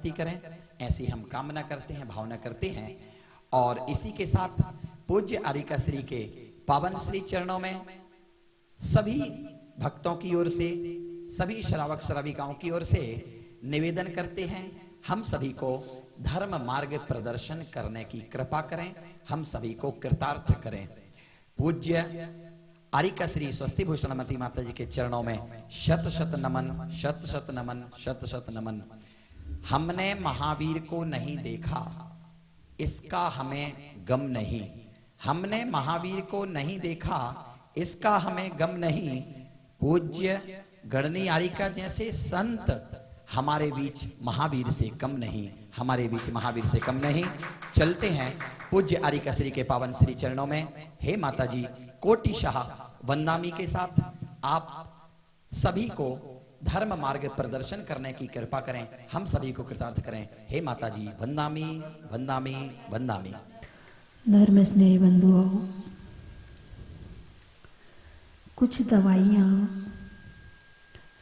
प्राप्ति करें, ऐसी हम कामना करते हैं, भावना करते हैं। और इसी के साथ पूज्य आरिका श्री के पावन श्री चरणों में सभी भक्तों की ओर से, सभी श्रावक श्राविकाओं की ओर से निवेदन करते हैं, हम सभी को धर्म मार्ग प्रदर्शन करने की कृपा करें, हम सभी को कृतार्थ करें। पूज्य आरिका श्री स्वस्ति भूषणमती माता जी के चरणों में शत शत नमन, शत शत नमन, शत शत नमन। हमने महावीर को नहीं देखा, इसका हमें गम नहीं। हमने महावीर को नहीं देखा, इसका हमें गम नहीं। पूज्य गणनी आरिका जैसे संत हमारे बीच महावीर से कम नहीं, हमारे बीच महावीर से कम नहीं। चलते हैं पूज्य आरिका श्री के पावन श्री चरणों में। हे माता जी, कोटिशाह वंदनामी के साथ आप सभी को धर्म मार्ग प्रदर्शन करने की कृपा करें, हम सभी को कृतार्थ करें। हे माता जी, वंदनामी वंदनामी वंदनामी। धर्म स्नेही बंधुओं, कुछ दवाइयाँ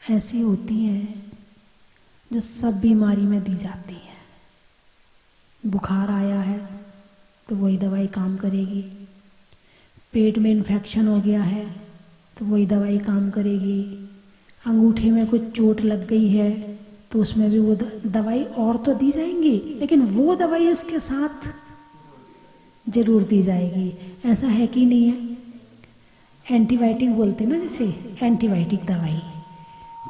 ऐसी होती हैं जो सब बीमारी में दी जाती हैं। बुखार आया है तो वही दवाई काम करेगी, पेट में इन्फेक्शन हो गया है तो वही दवाई काम करेगी, अंगूठे में कुछ चोट लग गई है तो उसमें भी वो दवाई और तो दी जाएंगी, लेकिन वो दवाई उसके साथ जरूर दी जाएगी। ऐसा है कि नहीं है? एंटीबायोटिक बोलते ना, जैसे एंटीबायोटिक दवाई,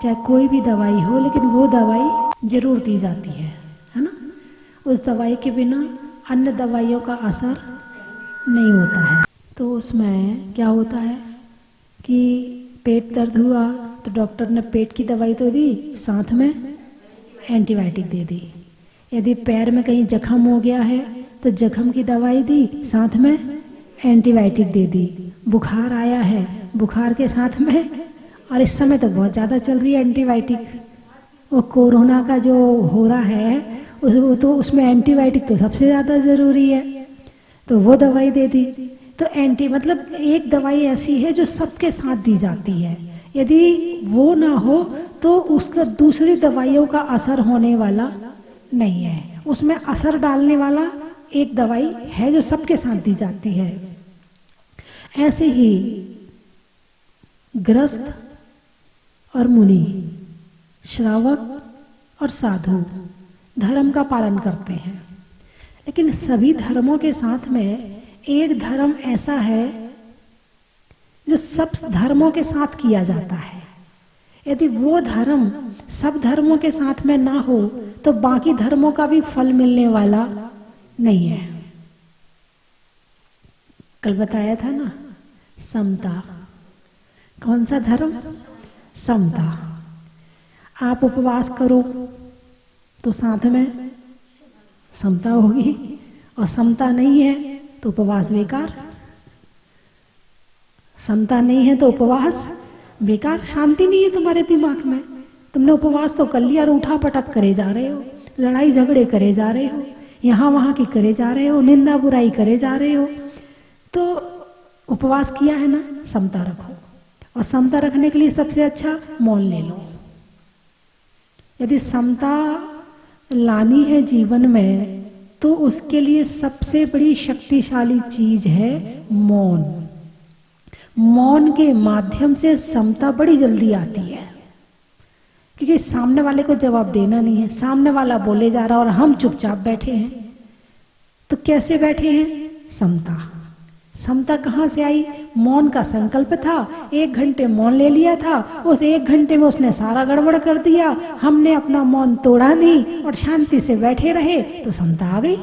चाहे कोई भी दवाई हो, लेकिन वो दवाई जरूर दी जाती है ना। उस दवाई के बिना अन्य दवाइयों का असर नहीं होता है। तो उसमें क्या होता है कि पेट दर्द हुआ तो डॉक्टर ने पेट की दवाई तो दी, साथ में एंटीबायोटिक दे दी। यदि पैर में कहीं जख्म हो गया है तो जख्म की दवाई दी, साथ में एंटीबायोटिक दे दी। बुखार आया है, बुखार के साथ में, और इस समय तो बहुत ज़्यादा चल रही है एंटीबायोटिक, वो कोरोना का जो हो रहा है वो तो उसमें एंटीबायोटिक तो सबसे ज़्यादा ज़रूरी है, तो वो दवाई दे दी। तो मतलब एक दवाई ऐसी है जो सबके साथ दी जाती है, यदि वो ना हो तो उसका दूसरी दवाइयों का असर होने वाला नहीं है। उसमें असर डालने वाला एक दवाई है जो सबके साथ दी जाती है। ऐसे ही गृहस्थ और मुनि, श्रावक और साधु धर्म का पालन करते हैं, लेकिन सभी धर्मों के साथ में एक धर्म ऐसा है जो सब धर्मों के साथ किया जाता है। यदि वो धर्म सब धर्मों के साथ में ना हो तो बाकी धर्मों का भी फल मिलने वाला नहीं है। कल बताया था ना, समता। कौन सा धर्म? समता। आप उपवास करो तो साथ में समता होगी, और समता नहीं है तो उपवास बेकार। समता नहीं है तो उपवास बेकार। शांति नहीं है तुम्हारे दिमाग में, तुमने उपवास तो कर लिया और उठा पटक करे जा रहे हो, लड़ाई झगड़े करे जा रहे हो, यहाँ वहाँ की करे जा रहे हो, निंदा बुराई करे जा रहे हो। तो उपवास किया है ना, समता रखो। और समता रखने के लिए सबसे अच्छा मौन ले लो। यदि समता लानी है जीवन में तो उसके लिए सबसे बड़ी शक्तिशाली चीज है मौन। मौन के माध्यम से समता बड़ी जल्दी आती है, क्योंकि सामने वाले को जवाब देना नहीं है, सामने वाला बोले जा रहा और हम चुपचाप बैठे हैं। तो कैसे बैठे हैं? समता। समता कहाँ से आई? मौन का संकल्प था, 1 घंटे मौन ले लिया था, उस 1 घंटे में उसने सारा गड़बड़ कर दिया। हमने अपना मौन तोड़ा नहीं और शांति से बैठे रहे तो समता आ गई।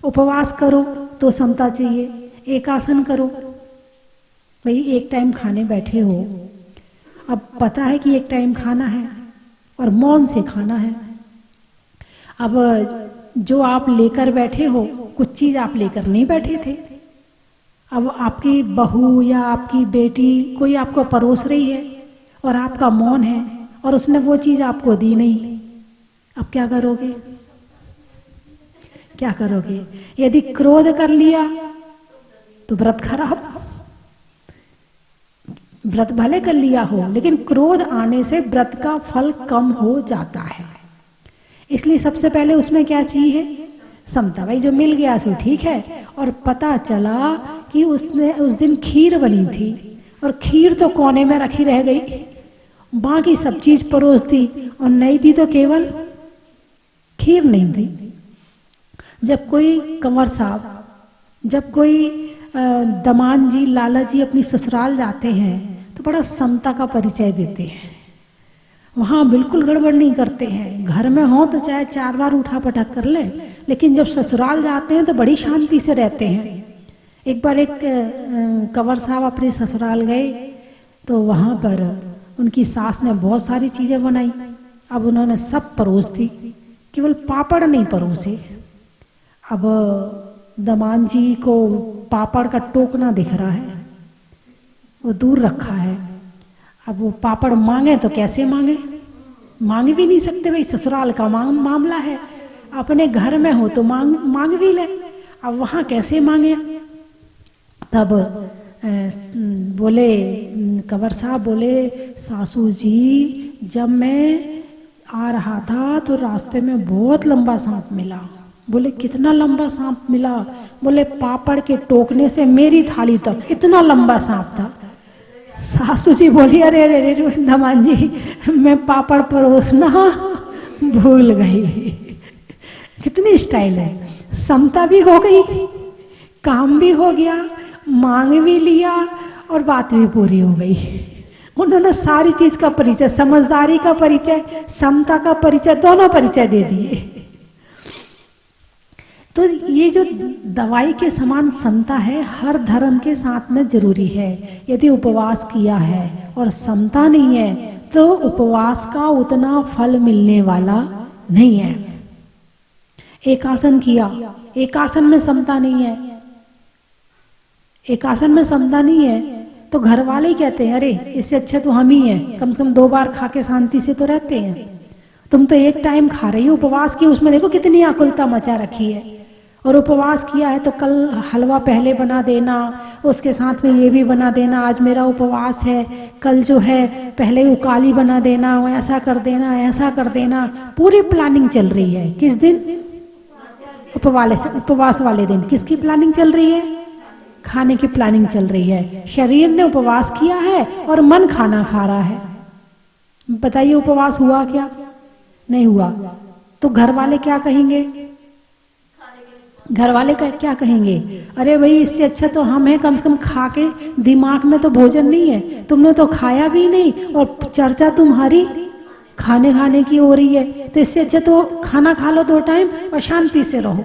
उपवास करो तो समता चाहिए, एक आसन करो। भाई एक टाइम खाने बैठे हो, अब पता है कि एक टाइम खाना है और मौन से खाना है। अब जो आप लेकर बैठे हो, कुछ चीज आप लेकर नहीं बैठे थे, अब आपकी बहू या आपकी बेटी कोई आपको परोस रही है और आपका मौन है और उसने वो चीज आपको दी नहीं, अब क्या करोगे? क्या करोगे? यदि क्रोध कर लिया तो व्रत खराब। व्रत भले कर लिया हो, लेकिन क्रोध आने से व्रत का फल कम हो जाता है। इसलिए सबसे पहले उसमें क्या चाहिए? समता। भाई जो मिल गया सो ठीक है। और पता चला कि उसने उस दिन खीर बनी थी और खीर तो कोने में रखी रह गई, बाकी सब चीज परोस दी और नहीं दी तो केवल खीर नहीं दी। जब कोई कंवर साहब, जब कोई दमान जी, लाला जी अपनी ससुराल जाते हैं तो बड़ा समता का परिचय देते हैं। वहाँ बिल्कुल गड़बड़ नहीं करते हैं। घर में हो तो चाहे 4 बार उठा पटक कर ले, लेकिन जब ससुराल जाते हैं तो बड़ी शांति से रहते हैं। एक बार एक कंवर साहब अपने ससुराल गए तो वहाँ पर उनकी सास ने बहुत सारी चीज़ें बनाई। अब उन्होंने सब परोस दी, केवल पापड़ नहीं परोसे। अब दमान जी को पापड़ का टोकना दिख रहा है, वो दूर रखा है। अब वो पापड़ मांगे तो कैसे मांगे? मांग भी नहीं सकते भाई, ससुराल का मामला है। अपने घर में हो तो मांग भी ले, अब वहाँ कैसे मांगे? तब बोले कंवर साहब बोले, सासू जी जब मैं आ रहा था तो रास्ते में बहुत लंबा सांप मिला। बोले कितना लंबा सांप मिला? बोले पापड़ के टोकने से मेरी थाली तक इतना लंबा सांप था। सासू जी बोली, अरे अरे अरे दमान जी, मैं पापड़ परोसना भूल गई। कितनी स्टाइल है। समता भी हो गई, काम भी हो गया, मांग भी लिया और बात भी पूरी हो गई। उन्होंने सारी चीज का परिचय, समझदारी का परिचय, समता का परिचय, दोनों परिचय दे दिए। तो ये जो दवाई के समान समता है, हर धर्म के साथ में जरूरी है। यदि उपवास किया है और समता नहीं है तो उपवास का उतना फल मिलने वाला नहीं है। एक आसन किया, एक आसन में समता नहीं है, एक आसन में समता नहीं है तो घर वाले ही कहते हैं, अरे इससे अच्छे तो हम ही हैं, कम से कम 2 बार खा के शांति से तो रहते हैं। तुम तो एक टाइम खा रही हो, उपवास की उसमें देखो कितनी आकुलता मचा रखी है। और उपवास किया है तो कल हलवा पहले बना देना, उसके साथ में ये भी बना देना, आज मेरा उपवास है, कल जो है पहले उकाली बना देना, ऐसा कर देना, ऐसा कर देना। पूरी प्लानिंग चल रही है। किस दिन? उपवास वाले दिन। किसकी प्लानिंग चल रही है? खाने की प्लानिंग चल रही है। शरीर ने उपवास किया है और मन खाना खा रहा है। बताइए उपवास हुआ क्या? नहीं हुआ। तो घर वाले क्या कहेंगे? घर वाले क्या कहेंगे? अरे भाई इससे अच्छा तो हम हैं, कम से कम खा के, दिमाग में तो भोजन नहीं है, तुमने तो खाया भी नहीं और चर्चा तुम्हारी खाने की हो रही है, तो इससे अच्छा तो खाना खा लो 2 टाइम और शांति से रहो।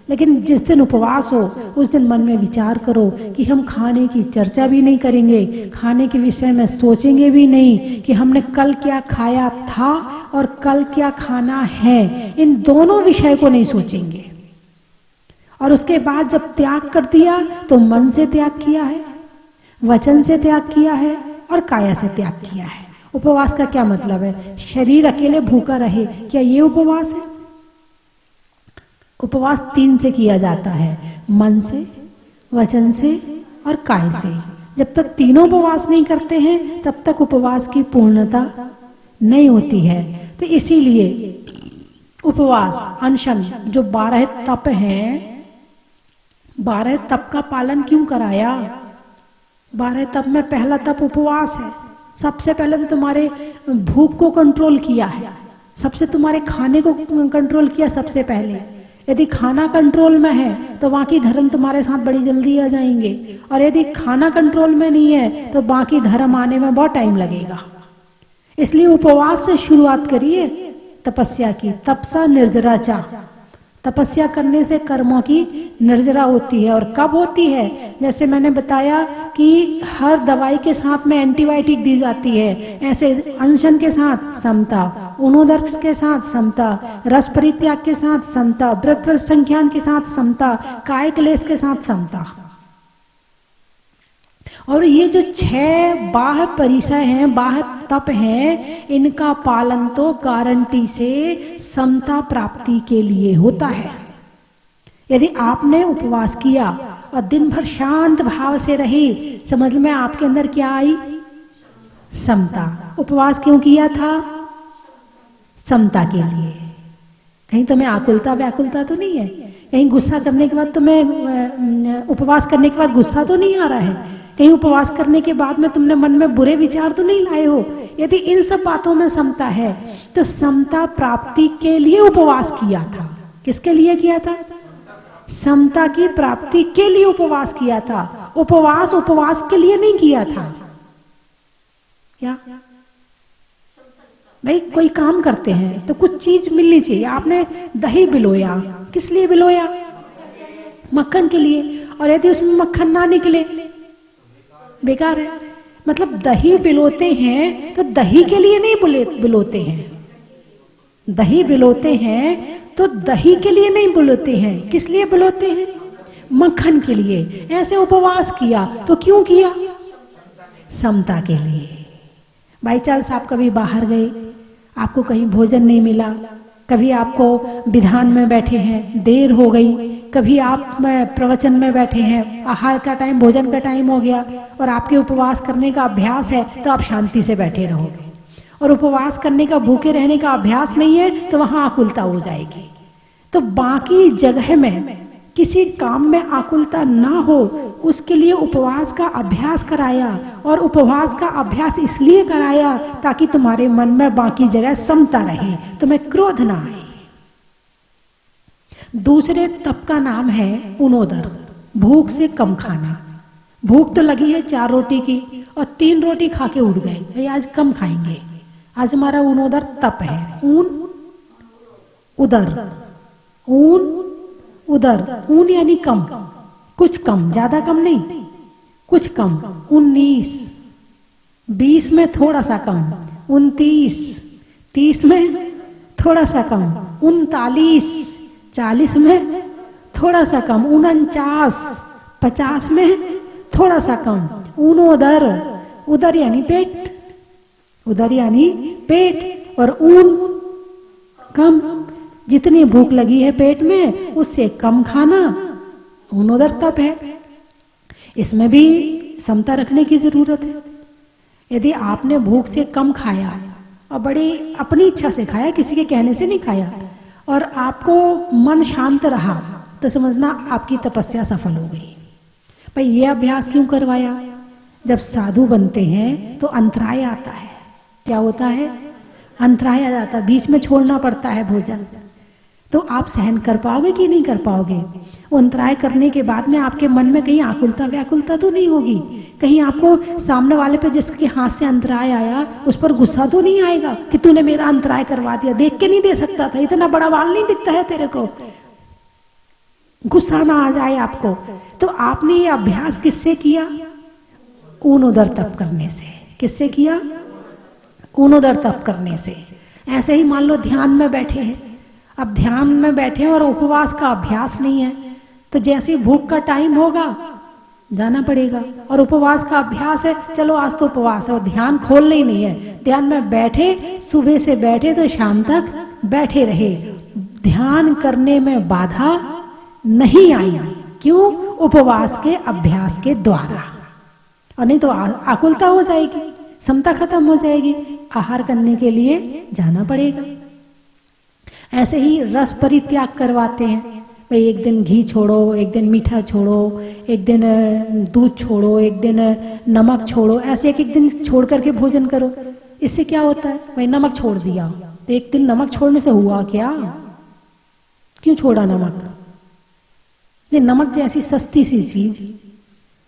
लेकिन जिस दिन उपवास हो उस दिन मन में विचार करो कि हम खाने की चर्चा भी नहीं करेंगे, खाने के विषय में सोचेंगे भी नहीं कि हमने कल क्या खाया था और कल क्या खाना है, इन दोनों विषय को नहीं सोचेंगे। और उसके बाद जब त्याग कर दिया तो मन से त्याग किया है, वचन से त्याग किया है और काया से त्याग किया है। उपवास का क्या मतलब है? शरीर अकेले भूखा रहे, क्या ये उपवास है? उपवास 3 से किया जाता है, मन से, वचन से और काय से। जब तक तीनों उपवास नहीं करते हैं तब तक उपवास की पूर्णता नहीं होती है। तो इसीलिए उपवास, अनशन, जो 12 तप हैं, 12 तप का पालन क्यों कराया? 12 तप में पहला तप उपवास है। सबसे पहले तो तुम्हारे भूख को कंट्रोल किया है, सबसे तुम्हारे खाने को कंट्रोल किया सबसे पहले। यदि खाना कंट्रोल में है तो बाकी धर्म तुम्हारे साथ बड़ी जल्दी आ जाएंगे, और यदि खाना कंट्रोल में नहीं है तो बाकी धर्म आने में बहुत टाइम लगेगा। इसलिए उपवास से शुरुआत करिए तपस्या की। तपसा निर्जराचा, तपस्या करने से कर्मों की निर्जरा होती है। और कब होती है? जैसे मैंने बताया कि हर दवाई के साथ में एंटीबायोटिक दी जाती है, ऐसे अनशन के साथ समता, उनोदर्श के साथ समता, रस परित्याग के साथ समता, व्रत संख्यान के साथ समता, काय क्लेश के साथ समता। और ये जो 6 बाह्य परिचय हैं, बाह्य तप हैं, इनका पालन तो गारंटी से समता प्राप्ति के लिए होता है। यदि आपने उपवास किया और दिन भर शांत भाव से रहे, समझ में आपके अंदर क्या आई? समता। उपवास क्यों किया था? समता के लिए। कहीं तुम्हें आकुलता व्याकुलता तो नहीं है? कहीं गुस्सा करने के बाद तुम्हें उपवास करने के बाद गुस्सा तो नहीं आ रहा है? कहीं उपवास करने के बाद में तुमने मन में बुरे विचार तो नहीं लाए हो? यदि इन सब बातों में समता है तो समता प्राप्ति के लिए उपवास किया था। किसके लिए किया था? समता की प्राप्ति के लिए उपवास किया था। उपवास के लिए नहीं किया था। क्या भाई, कोई काम करते हैं तो कुछ चीज मिलनी चाहिए। आपने दही बिलोया, किस लिए बिलोया? मक्खन के लिए। और यदि उसमें मक्खन ना निकले, बेकार है। मतलब दही बिलोते हैं तो दही के लिए नहीं बिलोते हैं। दही बिलोते हैं तो दही के लिए नहीं बिलोते हैं। किस लिए बिलोते हैं? मक्खन के लिए। ऐसे उपवास किया तो क्यों किया? समता के लिए। बाई चांस आप कभी बाहर गए, आपको कहीं भोजन नहीं मिला, कभी आपको विधान में बैठे हैं, देर हो गई, कभी आप प्रवचन में बैठे हैं, आहार का टाइम, भोजन का टाइम हो गया और आपके उपवास करने का अभ्यास है तो आप शांति से बैठे रहोगे। और उपवास करने का, भूखे रहने का अभ्यास नहीं है तो वहां आकुलता हो जाएगी। तो बाकी जगह में किसी काम में आकुलता ना हो, उसके लिए उपवास का अभ्यास कराया। और उपवास का अभ्यास इसलिए कराया ताकि तुम्हारे मन में बाकी जगह समता रहे, तुम्हें क्रोध ना आए। दूसरे तप का नाम है ऊनोदर, भूख से कम खाना। भूख तो लगी है 4 रोटी की और 3 रोटी खा के उठ गए, भाई आज कम खाएंगे, आज हमारा ऊनोदर तप है। ऊन उदर, ऊन उदर, ऊन यानी कम, कुछ कम, ज्यादा कम नहीं, कुछ कम। 19, 20 में थोड़ा सा कम, 29, 30 में थोड़ा सा कम, 39, 40 में थोड़ा सा कम, 49, 50 में थोड़ा सा कम। ऊनोदर, उदर यानी पेट, उदर यानी पेट, और ऊन कम, जितनी भूख लगी है पेट में उससे कम खाना, ऊनोदर तप है। इसमें भी समता रखने की जरूरत है। यदि आपने भूख से कम खाया और बड़ी अपनी इच्छा से खाया, किसी के कहने से नहीं खाया, और आपको मन शांत रहा, तो समझना आपकी तपस्या सफल हो गई। भाई ये अभ्यास क्यों करवाया? जब साधु बनते हैं तो अंतराय आता है। क्या होता है? अंतराय आ जाता है, बीच में छोड़ना पड़ता है भोजन। तो आप सहन कर पाओगे कि नहीं कर पाओगे? वो अंतराय करने के बाद में आपके मन में कहीं आकुलता व्याकुलता तो नहीं होगी? कहीं आपको सामने वाले पे जिसके हाथ से अंतराय आया उस पर गुस्सा तो नहीं आएगा कि तूने मेरा अंतराय करवा दिया, देख के नहीं दे सकता था, इतना बड़ा बाल नहीं दिखता है तेरे को? गुस्सा ना आ जाए आपको। तो आपने ये अभ्यास किससे किया? ऊनोदर तप करने से। किससे किया? ऊनोदर तप करने से। ऐसे ही मान लो ध्यान में बैठे हैं, अब ध्यान में बैठे और उपवास का अभ्यास नहीं है, तो जैसे ही भूख का टाइम होगा जाना पड़ेगा। और उपवास का अभ्यास है, चलो आज तो उपवास है, और ध्यान खोलना ही नहीं है, ध्यान में बैठे, सुबह से बैठे तो शाम तक बैठे रहे, ध्यान करने में बाधा नहीं आई। क्यों? उपवास के अभ्यास के द्वारा। और नहीं तो आकुलता हो जाएगी, समता खत्म हो जाएगी, आहार करने के लिए जाना पड़ेगा। ऐसे ही रस परित्याग करवाते हैं, भाई एक दिन घी छोड़ो, एक दिन मीठा छोड़ो, एक दिन दूध छोड़ो, एक दिन नमक छोड़ो, ऐसे एक एक दिन छोड़ करके भोजन करो। इससे क्या होता है? भाई नमक छोड़ दिया तो एक दिन नमक छोड़ने से हुआ क्या? क्यों छोड़ा नमक? ये नमक जैसी सस्ती सी चीज,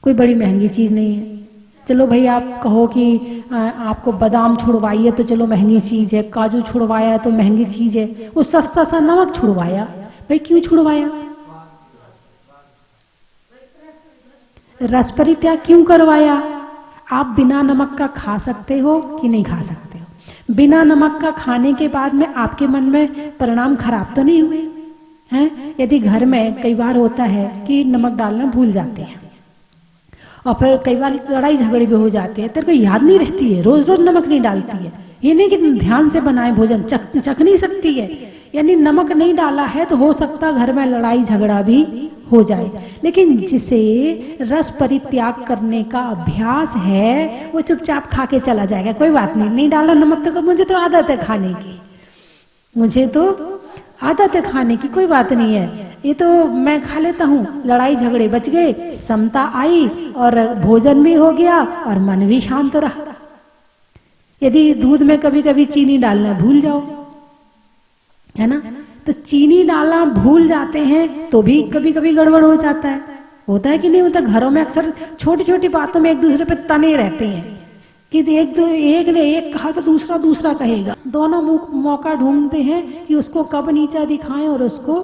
कोई बड़ी महंगी चीज नहीं है। चलो भाई आप कहो कि आपको बादाम छुड़वाइए तो चलो महंगी चीज है, काजू छुड़वाया तो महंगी चीज है, वो सस्ता सा नमक छुड़वाया, भाई क्यों छुड़वाया? रस परित्याग क्यों करवाया? आप बिना नमक का खा सकते हो कि नहीं खा सकते हो? बिना नमक का खाने के बाद में आपके मन में परिणाम खराब तो नहीं हुए हैं? यदि घर में कई बार होता है कि नमक डालना भूल जाते हैं और फिर कई बार लड़ाई झगड़े भी हो जाते हैं, तेरे को याद नहीं रहती है, रोज रोज नमक नहीं डालती है, ये नहीं कि ध्यान से बनाए भोजन, चख नहीं सकती है, यानी नमक नहीं डाला है तो हो सकता घर में लड़ाई झगड़ा भी हो जाए। लेकिन जिसे रस परित्याग करने का अभ्यास है वो चुपचाप खा के चला जाएगा, कोई बात नहीं, नहीं डाला नमक तो मुझे तो आदत है खाने की, मुझे तो आदत है खाने की, कोई बात नहीं है, ये तो मैं खा लेता हूँ, लड़ाई झगड़े बच गए, समता आई और भोजन भी हो गया और मन भी शांत रहा। यदि दूध में कभी कभी चीनी डालना भूल जाओ, है ना, तो चीनी डालना भूल जाते हैं तो भी कभी कभी गड़बड़ हो जाता है। होता है कि नहीं होता? घरों में अक्सर छोटी छोटी बातों में एक दूसरे पे तने रहते हैं कि एक ने एक कहा तो दूसरा दूसरा कहेगा। दोनों मौका ढूंढते हैं कि उसको कब नीचा दिखाएं और उसको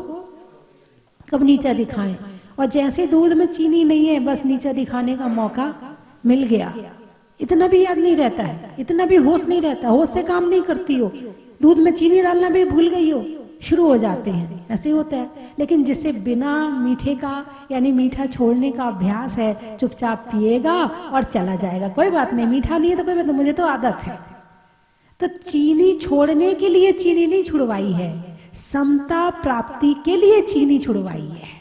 कब नीचा दिखाएं। और जैसे दूध में चीनी नहीं है, बस नीचा दिखाने का मौका मिल गया, इतना भी याद नहीं रहता है, इतना भी होश नहीं रहता, होश से काम नहीं करती हो, दूध में चीनी डालना भी भूल गई हो, शुरू हो जाते हैं, ऐसे होता है। लेकिन जिससे बिना मीठे का यानी मीठा छोड़ने का अभ्यास है, चुपचाप पिएगा और चला जाएगा, कोई बात नहीं, मीठा नहीं है तो कोई बात नहीं, मुझे तो आदत है। तो चीनी छोड़ने के लिए चीनी नहीं छुड़वाई है, समता प्राप्ति के लिए चीनी छुड़वाई है।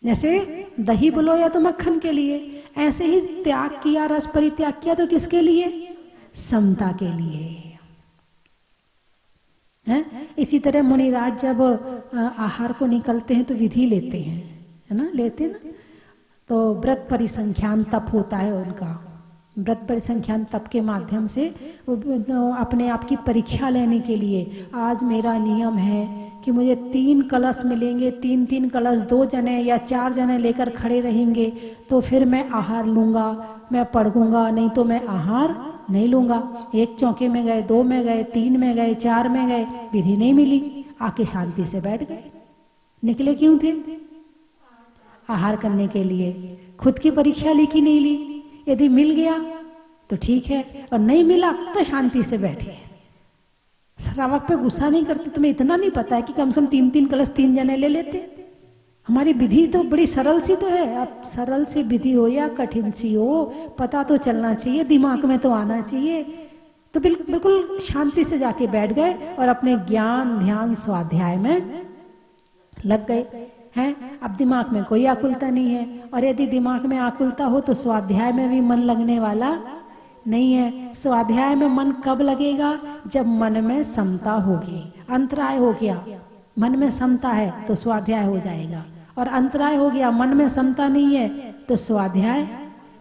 जैसे दही बोलो या तो मक्खन के लिए, ऐसे ही त्याग किया, रस परित्याग किया तो किसके लिए? समता के लिए है। इसी तरह मुनिराज जब आहार को निकलते हैं तो विधि लेते हैं, है ना, लेते हैं ना, तो व्रत परिसंख्यान तप होता है उनका। व्रत परिसंख्यान तप के माध्यम से अपने आप की परीक्षा लेने के लिए, आज मेरा नियम है कि मुझे 3 कलश मिलेंगे, 3 कलश 2 जने या 4 जने लेकर खड़े रहेंगे तो फिर मैं आहार लूंगा, मैं पढ़ूंगा, नहीं तो मैं आहार नहीं लूंगा। 1 चौके में गए, 2 में गए, 3 में गए, 4 में गए, विधि नहीं मिली, आके शांति से बैठ गए। निकले क्यों थे? आहार करने के लिए। खुद की परीक्षा ली कि नहीं ली? यदि मिल गया तो ठीक है, और नहीं मिला तो शांति से बैठे। श्रावक पे गुस्सा नहीं करते। तुम्हें इतना नहीं पता है कि कम से कम 3 कलश 3 जने ले लेते? हमारी विधि तो बड़ी सरल सी तो है। अब सरल सी विधि हो या कठिन सी हो, पता तो चलना चाहिए, दिमाग में तो आना चाहिए। तो बिल्कुल शांति से जाके बैठ गए और अपने ज्ञान ध्यान स्वाध्याय में लग गए हैं। अब दिमाग में कोई आकुलता नहीं है, और यदि दिमाग में आकुलता हो तो स्वाध्याय में भी मन लगने वाला नहीं है। स्वाध्याय में मन कब लगेगा? जब मन में समता होगी। अंतराय हो गया, मन में समता है तो स्वाध्याय हो जाएगा, और अंतराय हो गया, मन में समता नहीं है तो स्वाध्याय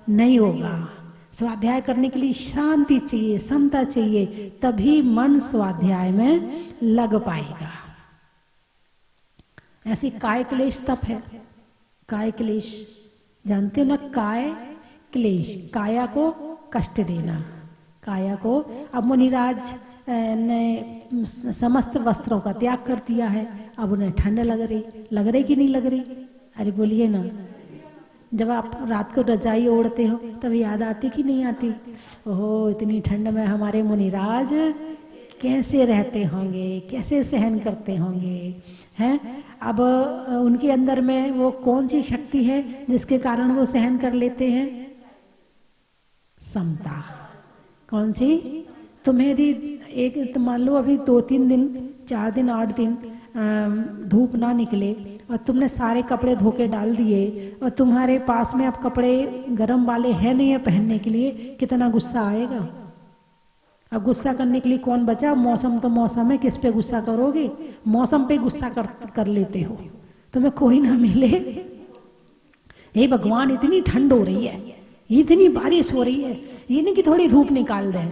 नहीं होगा। स्वाध्याय करने के लिए शांति चाहिए, समता चाहिए, तभी मन स्वाध्याय में लग पाएगा। ऐसी काय क्लेश तप है। काय क्लेश जानते हो ना? काय क्लेश, काया को कष्ट देना, काया को। अब मुनिराज ने समस्त वस्त्रों का त्याग कर दिया है, अब उन्हें ठंड लग रही कि नहीं लग रही? अरे बोलिए ना। जब आप रात को रजाई ओढ़ते हो तब याद आती कि नहीं आती? ओहो, इतनी ठंड में हमारे मुनिराज कैसे रहते होंगे, कैसे सहन करते होंगे, हैं? अब उनके अंदर में वो कौन सी शक्ति है जिसके कारण वो सहन कर लेते हैं? समता। कौन सी? तुम्हें यदि एक मान लो अभी 2-3 दिन 4 दिन 8 दिन धूप ना निकले और तुमने सारे कपड़े धो के डाल दिए और तुम्हारे पास में अब कपड़े गर्म वाले हैं नहीं है पहनने के लिए, कितना गुस्सा आएगा। अब गुस्सा करने के लिए कौन बचा? मौसम तो मौसम है, किस पे गुस्सा करोगे? मौसम पे गुस्सा कर लेते हो। तुम्हें कोई ना मिले, हे भगवान इतनी ठंड हो रही है, इतनी बारिश हो रही है, ये नहीं कि थोड़ी धूप निकाल दें।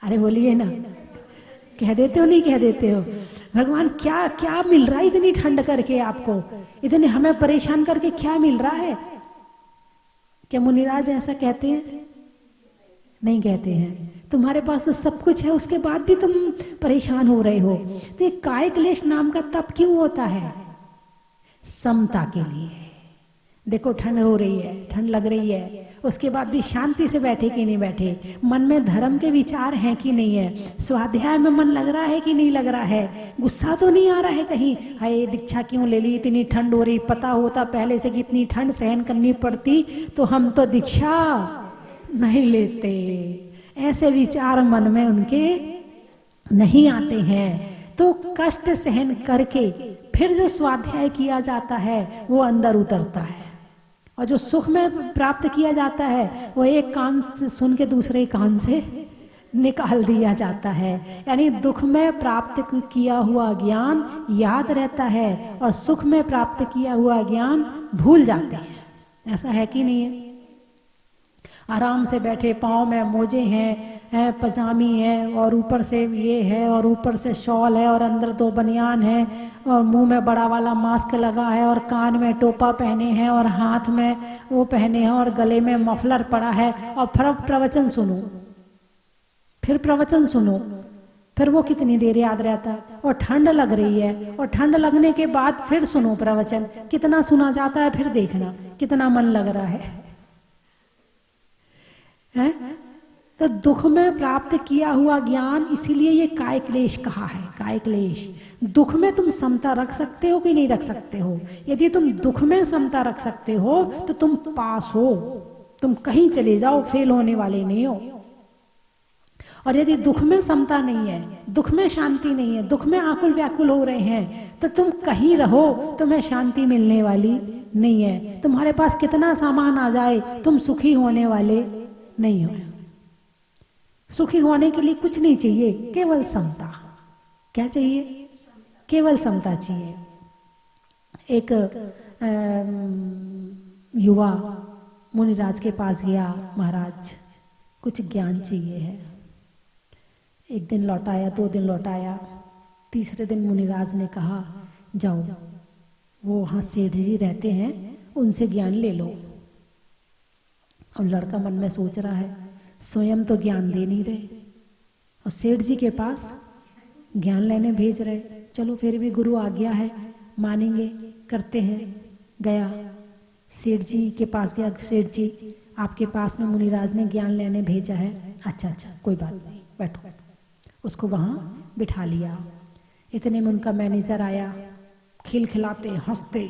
अरे बोलिए ना, कह देते हो नहीं कह देते हो? भगवान क्या क्या मिल रहा है इतनी ठंड करके आपको, इतने हमें परेशान करके क्या मिल रहा है? क्या मुनिराज ऐसा कहते हैं? नहीं कहते हैं। तुम्हारे पास तो सब कुछ है, उसके बाद भी तुम परेशान हो रहे हो। तो ये काय क्लेश नाम का तप क्यों होता है? समता के लिए। देखो ठंड हो रही है, ठंड लग रही है, उसके बाद भी शांति से बैठे कि नहीं बैठे? मन में धर्म के विचार हैं कि नहीं है? स्वाध्याय में मन लग रहा है कि नहीं लग रहा है? गुस्सा तो नहीं आ रहा है कहीं? हाय दीक्षा क्यों ले ली, इतनी ठंड हो रही, पता होता पहले से कि इतनी ठंड सहन करनी पड़ती तो हम तो दीक्षा नहीं लेते। ऐसे विचार मन में उनके नहीं आते हैं। तो कष्ट सहन करके फिर जो स्वाध्याय किया जाता है वो अंदर उतरता है, और जो सुख में प्राप्त किया जाता है वो एक कान से सुन के दूसरे कान से निकाल दिया जाता है। यानी दुख में प्राप्त किया हुआ ज्ञान याद रहता है और सुख में प्राप्त किया हुआ ज्ञान भूल जाते हैं। ऐसा है कि नहीं है? आराम से बैठे, पाँव में मोजे हैं, पजामी है और ऊपर से ये है और ऊपर से शॉल है और अंदर 2 बनियान है और मुंह में बड़ा वाला मास्क लगा है और कान में टोपा पहने हैं और हाथ में वो पहने हैं और गले में मफलर पड़ा है और फिर प्रवचन सुनो, फिर प्रवचन सुनो, फिर वो कितनी देर याद रहता है? और ठंड लग रही है और ठंड लगने के बाद फिर सुनो प्रवचन, कितना सुना जाता है फिर देखना कितना मन लग रहा है। तो दुख में प्राप्त किया हुआ ज्ञान, इसीलिए ये काय क्लेश कहा है। काय क्लेश, दुख में तुम समता रख सकते हो कि नहीं रख सकते हो? यदि तुम दुख में समता रख सकते हो तो तुम पास हो, तुम कहीं चले जाओ, फेल होने वाले नहीं हो। और यदि दुख में समता नहीं है, दुख में शांति नहीं है, दुख में आकुल व्याकुल हो रहे हैं, तो तुम कहीं रहो, तुम्हें शांति मिलने वाली नहीं है। तुम्हारे पास कितना सामान आ जाए, तुम सुखी होने वाले नहीं हो। सुखी होने के लिए कुछ नहीं चाहिए, केवल समता। क्या चाहिए? केवल समता चाहिए। एक युवा मुनिराज के पास गया, महाराज कुछ ज्ञान चाहिए है। एक दिन लौटाया, 2 दिन लौटाया, तीसरे दिन मुनिराज ने कहा जाओ, वो वहाँ सेठ जी रहते हैं, उनसे ज्ञान ले लो। और लड़का मन में सोच रहा है स्वयं तो ज्ञान दे नहीं रहे और सेठ जी के पास ज्ञान लेने भेज रहे, चलो फिर भी गुरु आज्ञा है, मानेंगे, करते हैं। गया, सेठ जी के पास गया, सेठ जी आपके पास में मुनिराज ने ज्ञान लेने भेजा है। अच्छा अच्छा कोई बात नहीं, बैठो। उसको वहाँ बिठा लिया। इतने में उनका मैनेजर आया, खिलखिलाते हंसते,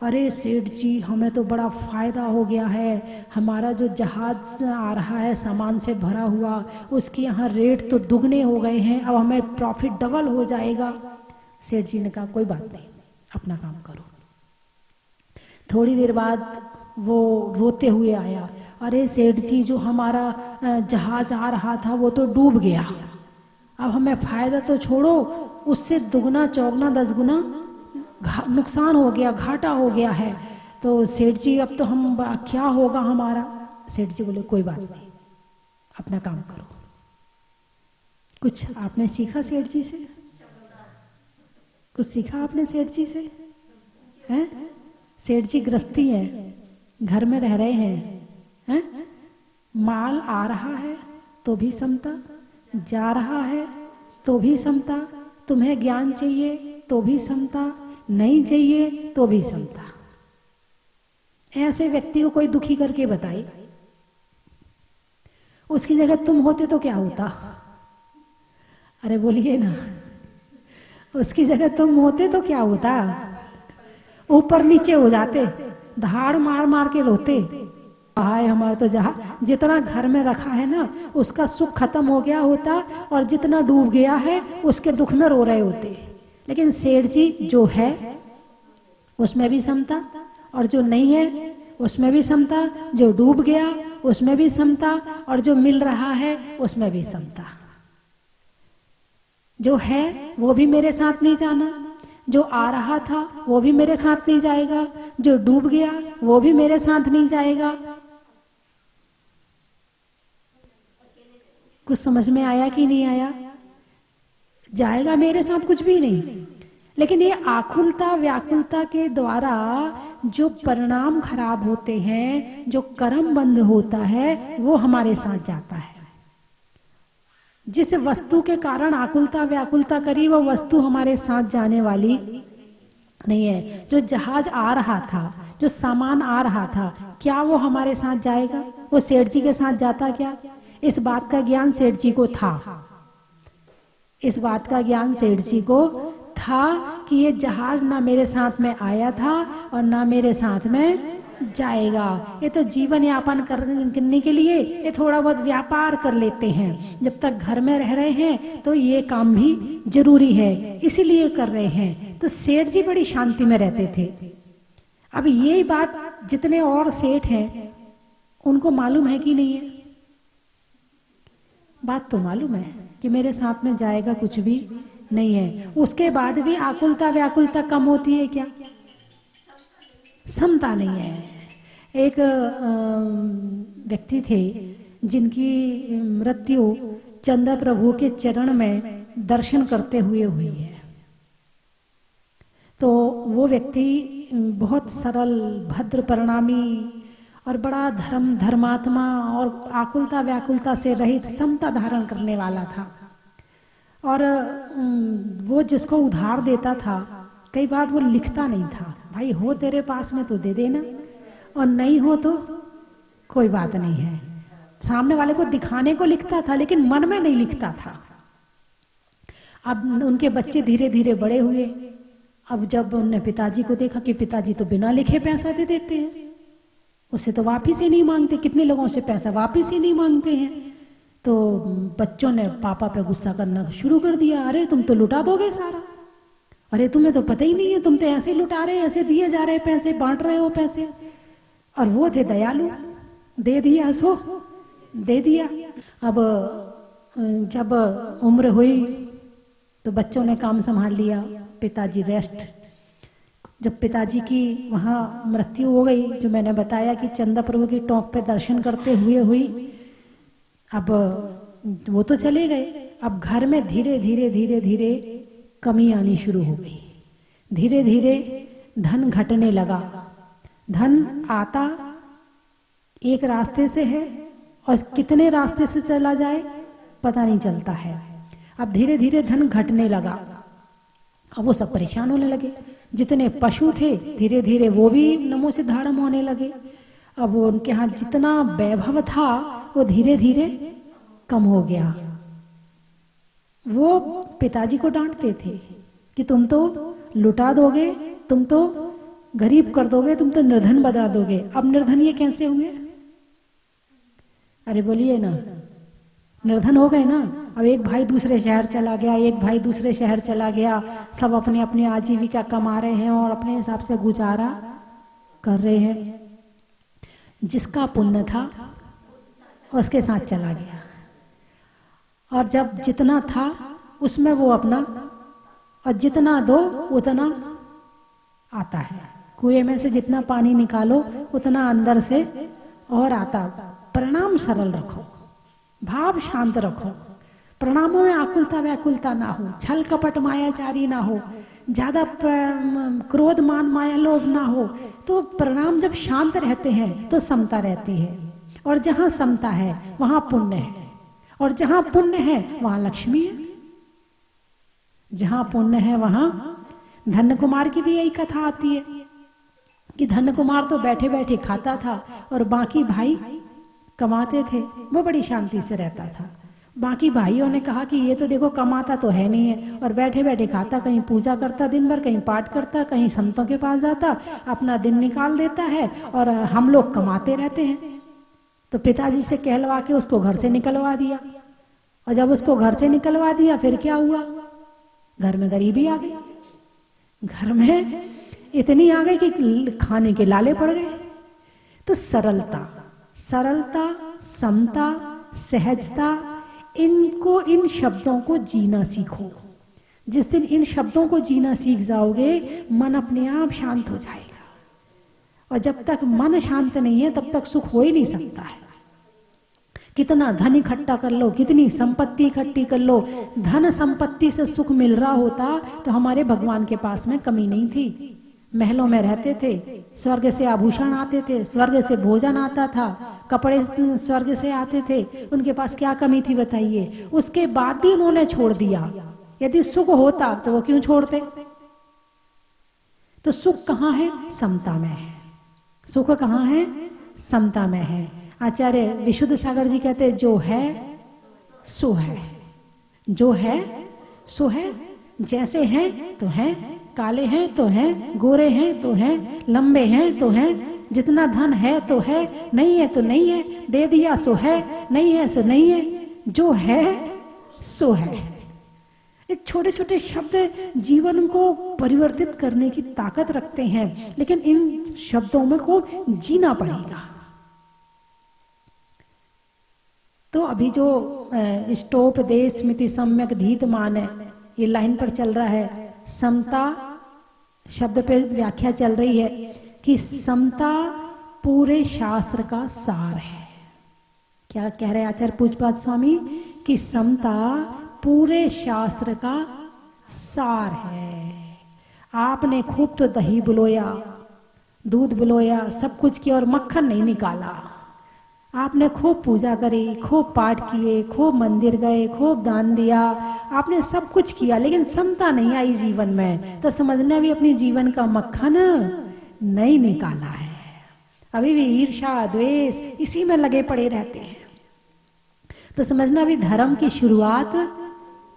अरे सेठ जी हमें तो बड़ा फ़ायदा हो गया है, हमारा जो जहाज आ रहा है सामान से भरा हुआ, उसके यहाँ रेट तो दुगने हो गए हैं, अब हमें प्रॉफिट डबल हो जाएगा। सेठ जी ने कहा कोई बात नहीं, अपना काम करो। थोड़ी देर बाद वो रोते हुए आया, अरे सेठ जी जो हमारा जहाज आ रहा था वो तो डूब गया, अब हमें फ़ायदा तो छोड़ो, उससे दुगना चौगना 10 गुना नुकसान हो गया, घाटा हो गया है। तो सेठ जी अब तो हम क्या होगा हमारा? सेठ जी बोले कोई बात नहीं, अपना काम करो। कुछ आपने सीखा सेठ जी से? कुछ सीखा आपने सेठ जी से? हैं? सेठ जी गृहस्थी है, घर में रह रहे हैं, माल आ रहा है तो भी समता, जा रहा है तो भी समता, तुम्हें ज्ञान चाहिए तो भी समता, नहीं चाहिए तो भी समता। ऐसे व्यक्ति को कोई दुखी करके बताए, उसकी जगह तुम होते तो क्या होता? अरे बोलिए ना, उसकी जगह तुम होते तो क्या होता? ऊपर नीचे हो जाते, धाड़ मार मार के रोते, हाय हमारा तो जहाज जितना घर में रखा है ना उसका सुख खत्म हो गया होता, और जितना डूब गया है उसके दुख में रो रहे होते। लेकिन सेठ जी जो है उसमें भी समता, और जो नहीं है उसमें भी समता, जो डूब गया उसमें भी समता, और जो मिल रहा है उसमें भी समता। जो है वो भी मेरे साथ नहीं जाना, जो आ रहा था वो भी मेरे साथ नहीं जाएगा, जो डूब गया वो भी मेरे साथ नहीं जाएगा। कुछ समझ में आया कि नहीं आया? जाएगा मेरे साथ कुछ भी नहीं। लेकिन ये आकुलता व्याकुलता के द्वारा जो परिणाम खराब होते हैं, जो कर्म बंध होता है, वो हमारे साथ जाता है। जिस वस्तु के कारण आकुलता व्याकुलता करी वो वस्तु हमारे साथ जाने वाली नहीं है। जो जहाज आ रहा था, जो सामान आ रहा था, क्या वो हमारे साथ जाएगा? वो सेठ जी के साथ जाता क्या? इस बात का ज्ञान सेठ जी को था, इस बात का ज्ञान सेठ जी को था कि ये जहाज ना मेरे साथ में आया था और ना मेरे साथ में जाएगा। ये तो जीवन यापन करने के लिए ये थोड़ा बहुत व्यापार कर लेते हैं, जब तक घर में रह रहे हैं तो ये काम भी जरूरी है, इसीलिए कर रहे हैं। तो सेठ जी बड़ी शांति में रहते थे। अब ये बात जितने और सेठ हैं उनको मालूम है कि नहीं है? बात तो मालूम है कि मेरे साथ में जाएगा कुछ भी नहीं है, उसके बाद भी आकुलता व्याकुलता कम होती है क्या? समता नहीं है। एक व्यक्ति थे जिनकी मृत्यु चंदा प्रभु के चरण में दर्शन करते हुए हुई है। तो वो व्यक्ति बहुत सरल भद्र परिणामी और बड़ा धर्मात्मा और आकुलता व्याकुलता से रहित समता धारण करने वाला था। और वो जिसको उधार देता था, कई बार वो लिखता नहीं था, भाई हो तेरे पास में तो दे देना, और नहीं हो तो कोई बात नहीं है। सामने वाले को दिखाने को लिखता था, लेकिन मन में नहीं लिखता था। अब उनके बच्चे धीरे धीरे बड़े हुए। अब जब उनने पिताजी को देखा कि पिताजी तो बिना लिखे पैसा दे देते हैं, उससे तो वापिस ही नहीं मांगते, कितने लोगों से पैसा वापिस ही नहीं मांगते हैं। तो बच्चों ने पापा पे गुस्सा करना शुरू कर दिया, अरे तुम तो लुटा दोगे सारा, अरे तुम्हें तो पता ही नहीं है, तुम तो ऐसे लुटा रहे, ऐसे दिए जा रहे पैसे, बांट रहे हो पैसे। और वो थे दयालु, दे दिया सो दे दिया। अब जब उम्र हुई तो बच्चों ने काम संभाल लिया, पिताजी रेस्ट। जब पिताजी की वहाँ मृत्यु हो गई, जो मैंने बताया कि चंदा प्रभु की टोंक पे दर्शन करते हुए हुई, अब वो तो चले गए। अब घर में धीरे धीरे धीरे धीरे कमी आनी शुरू हो गई। धीरे धीरे धन घटने लगा। धन आता एक रास्ते से है और कितने रास्ते से चला जाए पता नहीं चलता है। अब धीरे धीरे धन घटने लगा। अब वो सब परेशान होने लगे। जितने पशु थे धीरे धीरे वो भी नमो से धाड़म होने लगे। अब वो उनके यहाँ जितना वैभव था वो धीरे धीरे कम हो गया। वो पिताजी को डांटते थे कि तुम तो लुटा दोगे, तुम तो गरीब कर दोगे, तुम तो निर्धन बना दोगे। अब निर्धन ये कैसे हुए? अरे बोलिए ना, निर्धन हो गए ना। अब एक भाई दूसरे शहर चला गया, एक भाई दूसरे शहर चला गया, सब अपने अपने आजीविका कमा रहे हैं और अपने हिसाब से गुजारा कर रहे हैं। जिसका पुण्य था उसके साथ चला गया, और जब जितना था उसमें वो अपना, और जितना दो उतना आता है। कुएं में से जितना पानी निकालो उतना अंदर से और आता। प्रणाम सरल रखो, भाव शांत रखो, प्रणामों में आकुलता व्याकुलता ना हो, छल कपट मायाचारी ना हो, ज्यादा क्रोध मान माया लोभ ना हो। तो प्रणाम जब शांत रहते हैं तो समता रहती है, और जहां समता है वहां पुण्य है, और जहां पुण्य है वहां लक्ष्मी है। जहां पुण्य है वहां, धन्य कुमार की भी यही कथा आती है कि धन्य कुमार तो बैठे बैठे खाता था और बाकी भाई कमाते थे, वो बड़ी शांति से रहता था। बाकी भाइयों ने कहा कि ये तो देखो कमाता तो है नहीं है और बैठे बैठे खाता, कहीं पूजा करता दिन भर, कहीं पाठ करता, कहीं संतों के पास जाता, अपना दिन निकाल देता है, और हम लोग कमाते रहते हैं। तो पिताजी से कहलवा के उसको घर से निकलवा दिया, और जब उसको घर से निकलवा दिया फिर क्या हुआ? घर में गरीबी आ गई। घर में इतनी आ गई कि खाने के लाले पड़ गए। तो सरलता, सरलता, समता, सहजता, इनको, इन शब्दों को जीना सीखो। जिस दिन इन शब्दों को जीना सीख जाओगे मन अपने आप शांत हो जाएगा, और जब तक मन शांत नहीं है तब तक सुख हो ही नहीं सकता है। कितना धन इकट्ठा कर लो, कितनी संपत्ति इकट्ठी कर लो, धन संपत्ति से सुख मिल रहा होता तो हमारे भगवान के पास में कमी नहीं थी। महलों में रहते थे, स्वर्ग से आभूषण आते थे, स्वर्ग से भोजन आता था, कपड़े स्वर्ग से आते थे, उनके पास क्या कमी थी बताइए? उसके बाद भी उन्होंने छोड़ दिया। यदि सुख होता तो वो क्यों छोड़ते? तो सुख कहाँ है? समता में है। सुख कहाँ है? समता में है। आचार्य विशुद्ध सागर जी कहते हैं, जो है सो है, जो है सो है। जैसे हैं तो हैं, काले हैं तो हैं, गोरे हैं तो हैं, लंबे हैं तो हैं, जितना धन है तो है, नहीं है तो नहीं है, दे दिया सो है, नहीं है सो नहीं है, जो है सो है। ये छोटे छोटे शब्द जीवन को परिवर्तित करने की ताकत रखते हैं, लेकिन इन शब्दों में को जीना पड़ेगा। तो अभी जो स्टोप दे स्मृति सम्यक धीत मान है, ये लाइन पर चल रहा है। समता शब्द पे व्याख्या चल रही है कि समता पूरे शास्त्र का सार है। क्या कह रहे आचार्य पूज्यपाद स्वामी कि समता पूरे शास्त्र का सार है। आपने खूब तो दही बुलोया, दूध बुलोया, सब कुछ किया और मक्खन नहीं निकाला। आपने खूब पूजा करी, खूब पाठ किए, खूब मंदिर गए, खूब दान दिया, आपने सब कुछ किया, लेकिन समता नहीं आई जीवन में, तो समझना भी अपनी जीवन का मक्खन नहीं निकाला है। अभी भी ईर्ष्या द्वेष इसी में लगे पड़े रहते हैं। तो समझना भी धर्म की शुरुआत,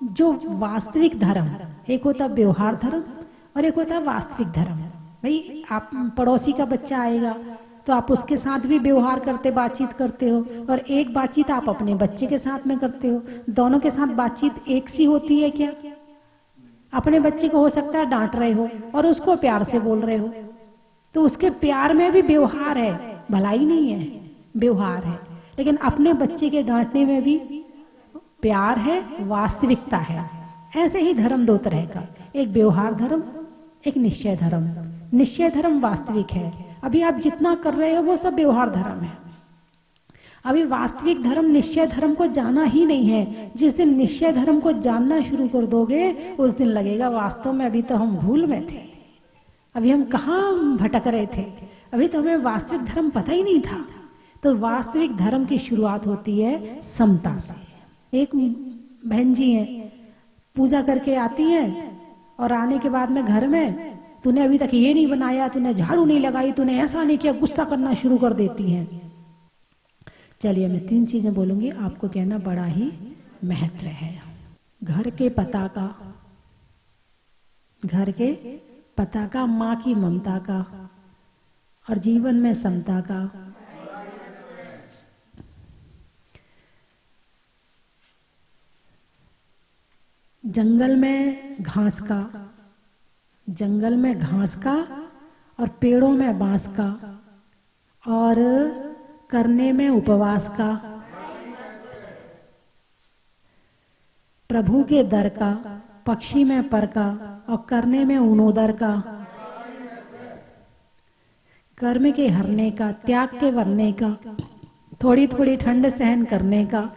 जो वास्तविक धर्म, एक होता व्यवहार धर्म और एक होता वास्तविक धर्म। भाई आप पड़ोसी का बच्चा आएगा तो आप उसके साथ भी व्यवहार करते, बातचीत करते हो, और एक बातचीत आप अपने बच्चे के साथ में करते हो। दोनों के साथ बातचीत एक सी होती है क्या? अपने बच्चे को हो सकता है डांट रहे हो और उसको प्यार से बोल रहे हो, तो उसके प्यार में भी व्यवहार है, भलाई नहीं है, व्यवहार है। लेकिन अपने बच्चे के डांटने में भी प्यार है, वास्तविकता है। ऐसे ही धर्म दो तरह का, एक व्यवहार धर्म, एक निश्चय धर्म। निश्चय धर्म वास्तविक है, अभी आप जितना कर रहे हो वो सब व्यवहार धर्म है। अभी वास्तविक धर्म निश्चय धर्म को जाना ही नहीं है। जिस दिन निश्चय धर्म को जानना शुरू कर दोगे उस दिन लगेगा वास्तव में अभी तो हम भूल में थे, अभी हम कहाँ भटक रहे थे, अभी तो हमें वास्तविक धर्म पता ही नहीं था। तो वास्तविक धर्म की शुरुआत होती है समता से। एक बहन जी हैं, पूजा करके आती हैं और आने के बाद में घर में, तूने अभी तक ये नहीं बनाया, तूने झाड़ू नहीं लगाई, तूने ऐसा नहीं किया, गुस्सा करना शुरू कर देती हैं। चलिए मैं 3 चीजें बोलूंगी, आपको कहना बड़ा ही महत्व है। घर के पताका, घर के पताका, माँ की ममता का और जीवन में समता का। जंगल में घास का, जंगल में घास का और पेड़ों में बांस का और करने में उपवास का, प्रभु के दर का, पक्षी में पर का और करने में उनोदर का, कर्म के हरने का, त्याग के वरने का, थोड़ी थोड़ी ठंड सहन करने का।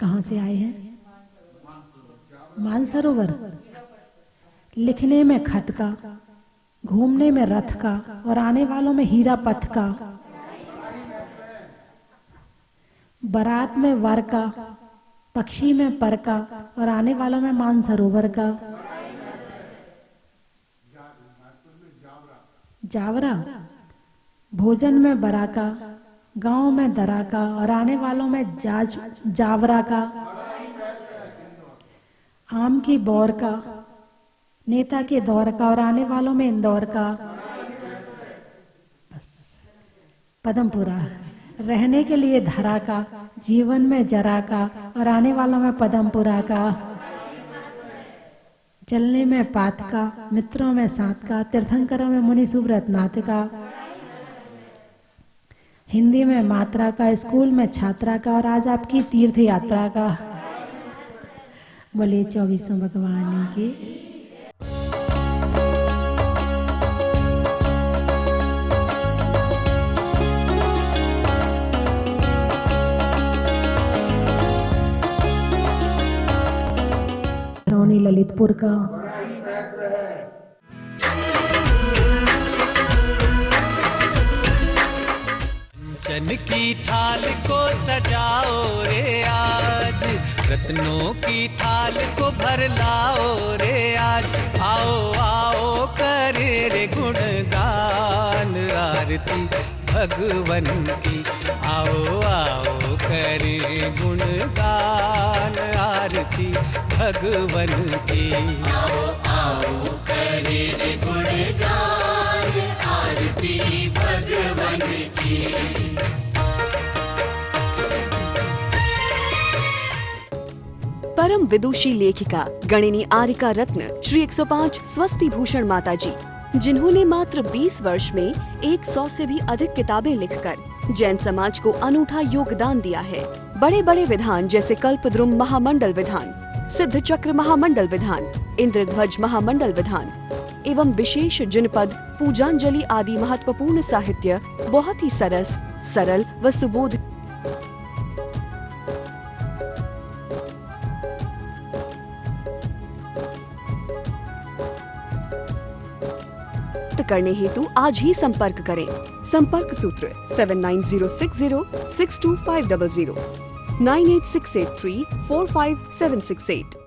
कहाँ से आए हैं? मानसरोवर। लिखने में खत का, घूमने में रथ का और आने वालों में हीरा पथ का, बारात में वर का, पक्षी में पर का और आने वालों में मानसरोवर का। जावरा, भोजन में बरा का, गांव में दरा का और आने वालों में जावरा का। आम की बौर का, नेता के दौर का और आने वालों में इंदौर का। बस पदमपुरा, रहने के लिए धरा का, जीवन में जरा का और आने वालों में पदमपुरा का। चलने में पात का, मित्रों में साथ का, तीर्थंकरों में मुनि सुब्रत नाथ का। हिंदी में मात्रा का, स्कूल में छात्रा का और आज आपकी तीर्थ यात्रा का। बोले 24 भगवान के। रौनी ललितपुर का। चन की थाल को सजाओ रे आज, रत्नों की थाल को भर लाओ रे आज। आओ आओ करे रे गुणगान आरती भगवन की। आओ आओ करे गुणगान आरती भगवन की। आओ आओ करे रे गुणगान आरती भगवन की। परम विदुषी लेखिका गणिनी आरिका रत्न श्री 105 स्वस्ति भूषण माता जी जिन्होंने मात्र 20 वर्ष में 100 से भी अधिक किताबें लिखकर जैन समाज को अनूठा योगदान दिया है। बड़े बड़े विधान जैसे कल्पद्रुम महामंडल विधान, सिद्ध चक्र महामंडल विधान, इंद्रध्वज महामंडल विधान एवं विशेष जिनपद, पूजांजलि आदि महत्वपूर्ण साहित्य बहुत ही सरस, सरल व सुबोध करने हेतु आज ही संपर्क करें। संपर्क सूत्र 7906062500 98683456768।